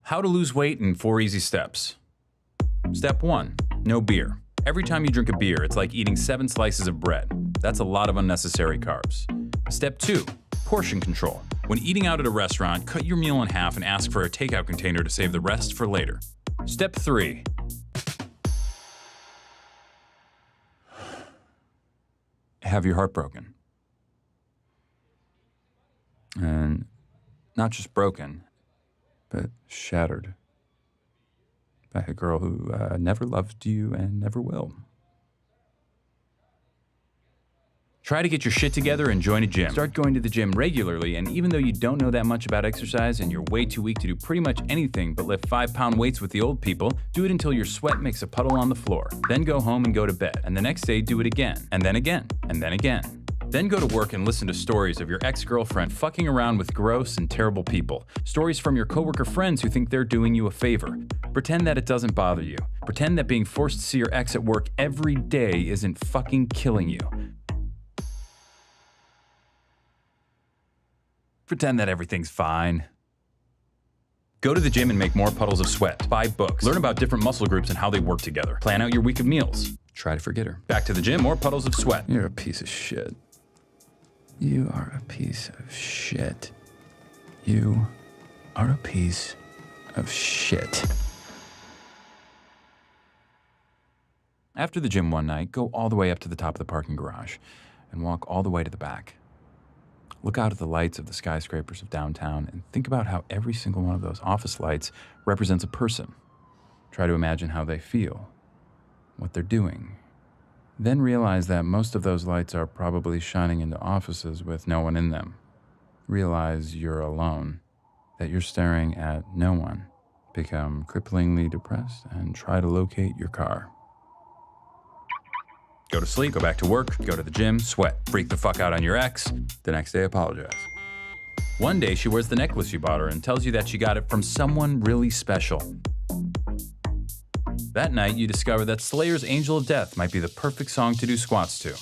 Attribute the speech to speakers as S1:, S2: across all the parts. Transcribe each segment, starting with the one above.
S1: How to lose weight in 4 easy steps. Step 1, no beer. Every time you drink a beer, it's like eating 7 slices of bread. That's a lot of unnecessary carbs. Step 2, portion control. When eating out at a restaurant, cut your meal in half and ask for a takeout container to save the rest for later. Step 3, have your heart broken. And not just broken, but shattered by a girl who never loved you and never will. Try to get your shit together and join a gym. Start going to the gym regularly, and even though you don't know that much about exercise and you're way too weak to do pretty much anything but lift 5-pound weights with the old people, do it until your sweat makes a puddle on the floor. Then go home and go to bed, and the next day do it again, and then again, and then again. Then go to work and listen to stories of your ex-girlfriend fucking around with gross and terrible people. Stories from your coworker friends who think they're doing you a favor. Pretend that it doesn't bother you. Pretend that being forced to see your ex at work every day isn't fucking killing you. Pretend that everything's fine. Go to the gym and make more puddles of sweat. Buy books. Learn about different muscle groups and how they work together. Plan out your week of meals. Try to forget her. Back to the gym, more puddles of sweat. You're a piece of shit. You are a piece of shit. You are a piece of shit. After the gym one night, go all the way up to the top of the parking garage and walk all the way to the back. Look out at the lights of the skyscrapers of downtown and think about how every single one of those office lights represents a person. Try to imagine how they feel, what they're doing. Then realize that most of those lights are probably shining into offices with no one in them. Realize you're alone, that you're staring at no one. Become cripplingly depressed and try to locate your car. Go to sleep, go back to work, go to the gym, sweat, freak the fuck out on your ex, the next day apologize. One day she wears the necklace you bought her and tells you that she got it from someone really special. That night you discover that Slayer's Angel of Death might be the perfect song to do squats to.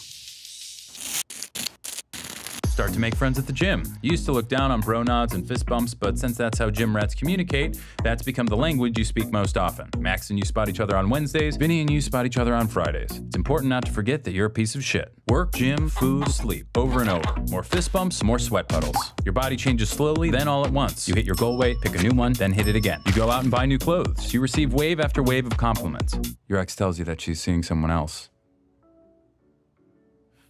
S1: Start to make friends at the gym. You used to look down on bro nods and fist bumps, but since that's how gym rats communicate, that's become the language you speak most often. Max and you spot each other on Wednesdays, Vinny and you spot each other on Fridays. It's important not to forget that you're a piece of shit. Work, gym, food, sleep, over and over. More fist bumps, more sweat puddles. Your body changes slowly, then all at once. You hit your goal weight, pick a new one, then hit it again. You go out and buy new clothes. You receive wave after wave of compliments. Your ex tells you that she's seeing someone else.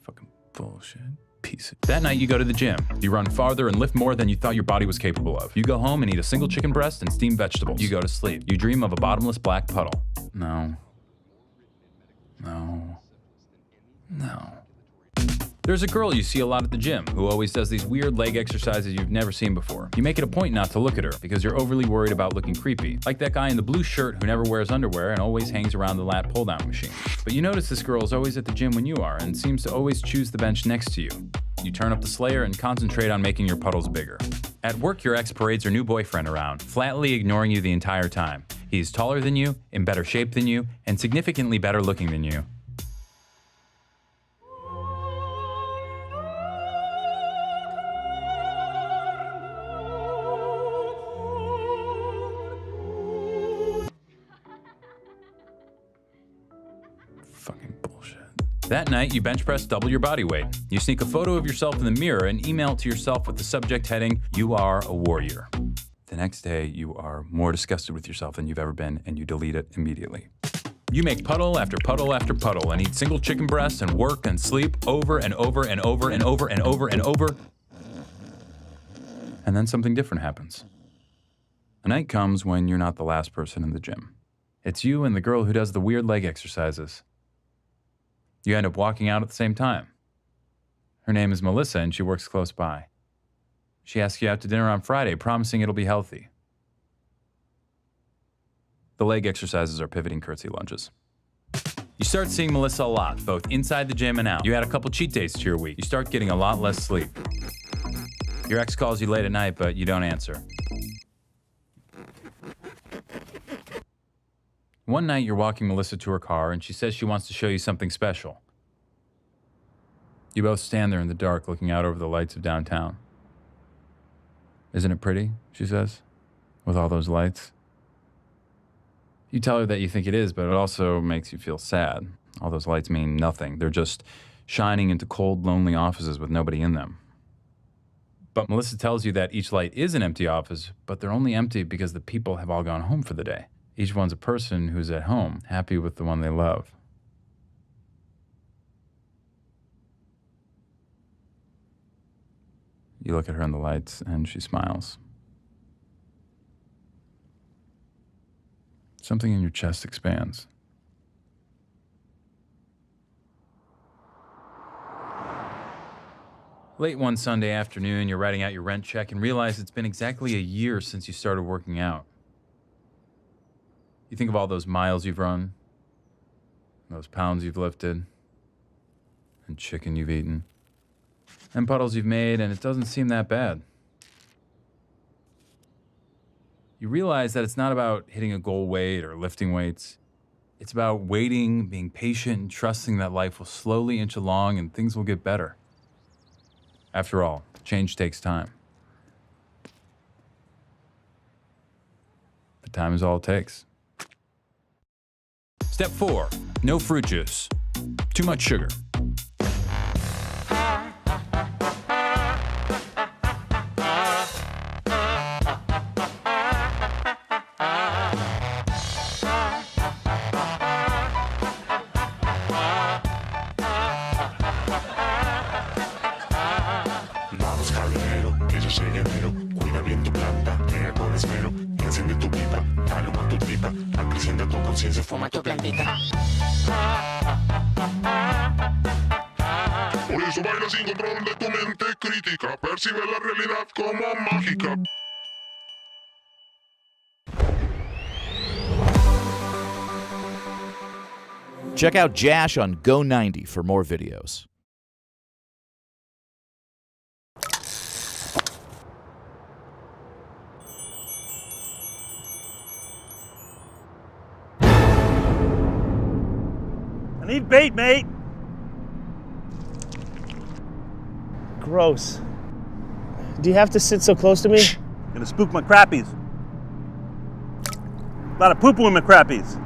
S1: Fucking bullshit. Piece. That night you go to the gym. You run farther and lift more than you thought your body was capable of. You go home and eat a single chicken breast and steamed vegetables. You go to sleep. You dream of a bottomless black puddle. No. No. No. There's a girl you see a lot at the gym who always does these weird leg exercises you've never seen before. You make it a point not to look at her because you're overly worried about looking creepy. Like that guy in the blue shirt who never wears underwear and always hangs around the lat pull-down machine. But you notice this girl is always at the gym when you are and seems to always choose the bench next to you. You turn up the Slayer and concentrate on making your puddles bigger. At work, your ex parades her new boyfriend around, flatly ignoring you the entire time. He's taller than you, in better shape than you, and significantly better looking than you. Fucking bullshit. That night, you bench press double your body weight. You sneak a photo of yourself in the mirror and email it to yourself with the subject heading, "You are a warrior." The next day, you are more disgusted with yourself than you've ever been, and you delete it immediately. You make puddle after puddle after puddle and eat single chicken breasts and work and sleep over and over and over and over and over and over. And then something different happens. A night comes when you're not the last person in the gym. It's you and the girl who does the weird leg exercises. You end up walking out at the same time. Her name is Melissa and she works close by. She asks you out to dinner on Friday, promising it'll be healthy. The leg exercises are pivoting curtsy lunges. You start seeing Melissa a lot, both inside the gym and out. You add a couple cheat days to your week. You start getting a lot less sleep. Your ex calls you late at night, but you don't answer. One night, you're walking Melissa to her car, and she says she wants to show you something special. You both stand there in the dark, looking out over the lights of downtown. "Isn't it pretty?" she says, "with all those lights?" You tell her that you think it is, but it also makes you feel sad. All those lights mean nothing. They're just shining into cold, lonely offices with nobody in them. But Melissa tells you that each light is an empty office, but they're only empty because the people have all gone home for the day. Each one's a person who's at home, happy with the one they love. You look at her in the lights, and she smiles. Something in your chest expands. Late one Sunday afternoon, you're writing out your rent check and realize it's been exactly a year since you started working out. You think of all those miles you've run, those pounds you've lifted, and chicken you've eaten, and puddles you've made, and it doesn't seem that bad. You realize that it's not about hitting a goal weight or lifting weights. It's about waiting, being patient, and trusting that life will slowly inch along and things will get better. After all, change takes time. But time is all it takes. Step 4, no fruit juice. Too much sugar.
S2: Vamos jardinero, que yo soy enero. Cuida bien tu planta, riega con esmero. Enciende tu pipa, dale una tu tripa. Acrecienta tu conciencia, fuma tu plantita. Por eso baila sin control de tu mente crítica. Percibe la realidad como mágica.
S3: Check out Jash on Go90 for more videos.
S4: I need bait, mate. Gross. Do you have to sit so close to me? Gonna spook my crappies. A lot of poo-poo in my crappies.